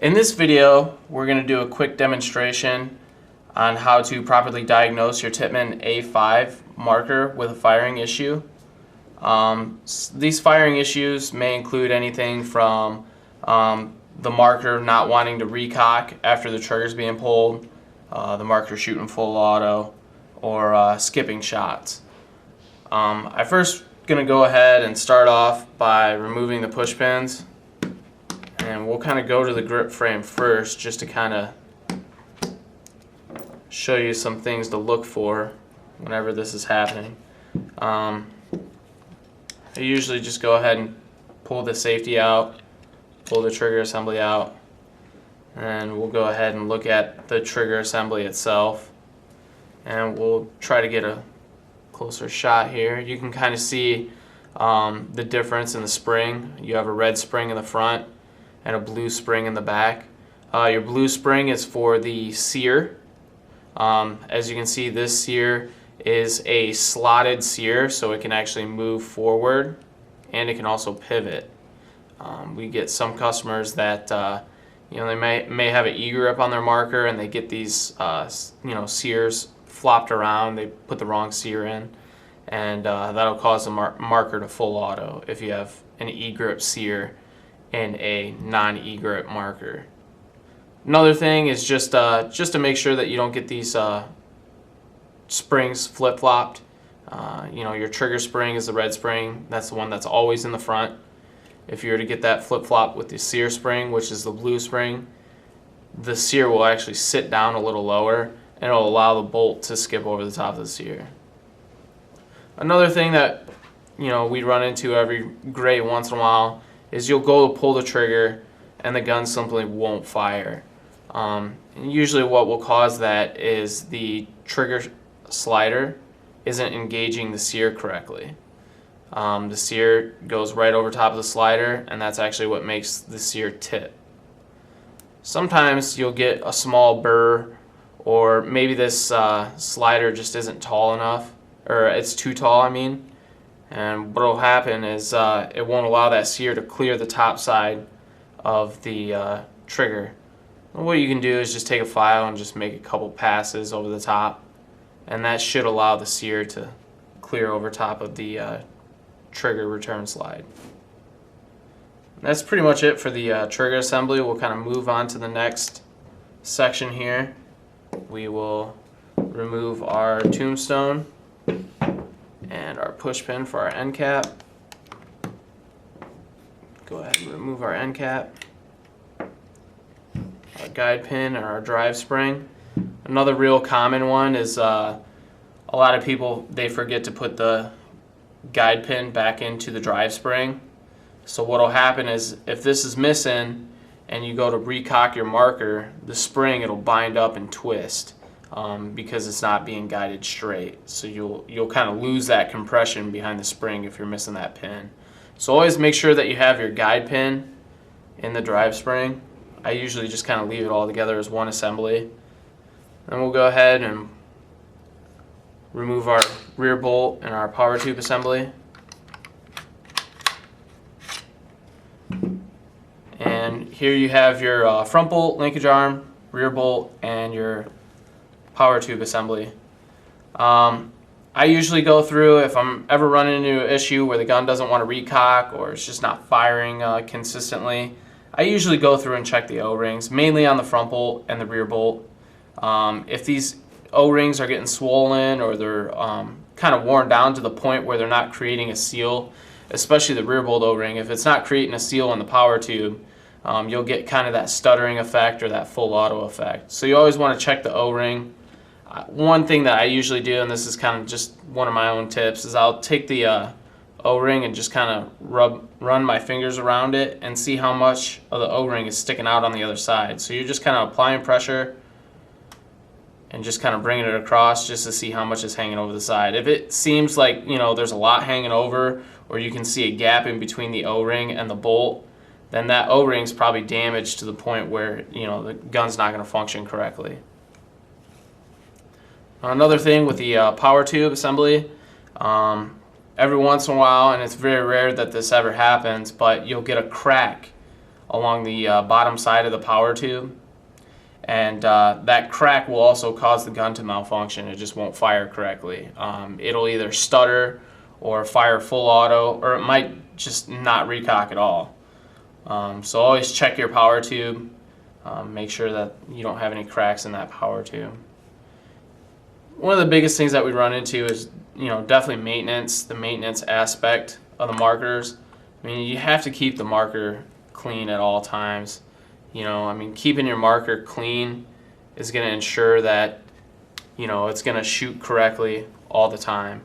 In this video, we're going to do a quick demonstration on how to properly diagnose your Tippmann A5 marker with a firing issue. These firing issues may include anything from the marker not wanting to recock after the trigger's being pulled, the marker shooting full auto, or skipping shots. I'm first going to go ahead and start off by removing the push pins. And we'll kind of go to the grip frame first just to kind of show you some things to look for whenever this is happening. I usually just go ahead and pull the safety out, pull the trigger assembly out, and we'll go ahead and look at the trigger assembly itself. And we'll try to get a closer shot here. You can kind of see the difference in the spring. You have a red spring in the front and a blue spring in the back. Your blue spring is for the sear. As you can see, this sear is a slotted sear, so it can actually move forward and it can also pivot. We get some customers that they may have an E-grip on their marker and they get these sears flopped around. They put the wrong sear in, and that'll cause the marker to full auto if you have an E-grip sear in a non-E-grip marker. Another thing is just to make sure that you don't get these springs flip-flopped. Your trigger spring is the red spring. That's the one that's always in the front. If you were to get that flip-flop with the sear spring, which is the blue spring, the sear will actually sit down a little lower and it'll allow the bolt to skip over the top of the sear. Another thing that we run into every great once in a while is you'll go to pull the trigger and the gun simply won't fire. And usually what will cause that is the trigger slider isn't engaging the sear correctly. The sear goes right over top of the slider, and that's actually what makes the sear tip. Sometimes you'll get a small burr, or maybe this slider just isn't tall enough, or it's too tall, I mean. And what will happen is it won't allow that sear to clear the top side of the trigger. And what you can do is just take a file and just make a couple passes over the top, and that should allow the sear to clear over top of the trigger return slide. And that's pretty much it for the trigger assembly. We'll kind of move on to the next section here. We will remove our tombstone and our push pin for our end cap. Go ahead and remove our end cap, our guide pin, and our drive spring. Another real common one is a lot of people, they forget to put the guide pin back into the drive spring. So what will happen is if this is missing and you go to recock your marker, the spring, it'll bind up and twist. Because it's not being guided straight. So you'll kind of lose that compression behind the spring if you're missing that pin. So always make sure that you have your guide pin in the drive spring. I usually just kind of leave it all together as one assembly. Then we'll go ahead and remove our rear bolt and our power tube assembly. And here you have your front bolt, linkage arm, rear bolt, and your power tube assembly. I usually go through, if I'm ever running into an issue where the gun doesn't want to recock or it's just not firing consistently, I usually go through and check the O-rings, mainly on the front bolt and the rear bolt. If these O-rings are getting swollen or they're kind of worn down to the point where they're not creating a seal, especially the rear bolt O-ring, if it's not creating a seal in the power tube, you'll get kind of that stuttering effect or that full auto effect. So you always want to check the O-ring. One thing that I usually do, and this is kind of just one of my own tips, is I'll take the O-ring and just kind of run my fingers around it and see how much of the O-ring is sticking out on the other side. So you're just kind of applying pressure and just kind of bringing it across just to see how much is hanging over the side. If it seems like there's a lot hanging over, or you can see a gap in between the O-ring and the bolt, then that O-ring is probably damaged to the point where the gun's not going to function correctly. Another thing with the power tube assembly, every once in a while, and it's very rare that this ever happens, but you'll get a crack along the bottom side of the power tube. And that crack will also cause the gun to malfunction. It just won't fire correctly. It'll either stutter or fire full auto, or it might just not recock at all. So always check your power tube. Make sure that you don't have any cracks in that power tube. One of the biggest things that we run into is, definitely maintenance, the maintenance aspect of the markers. I mean, you have to keep the marker clean at all times. Keeping your marker clean is going to ensure that, it's going to shoot correctly all the time.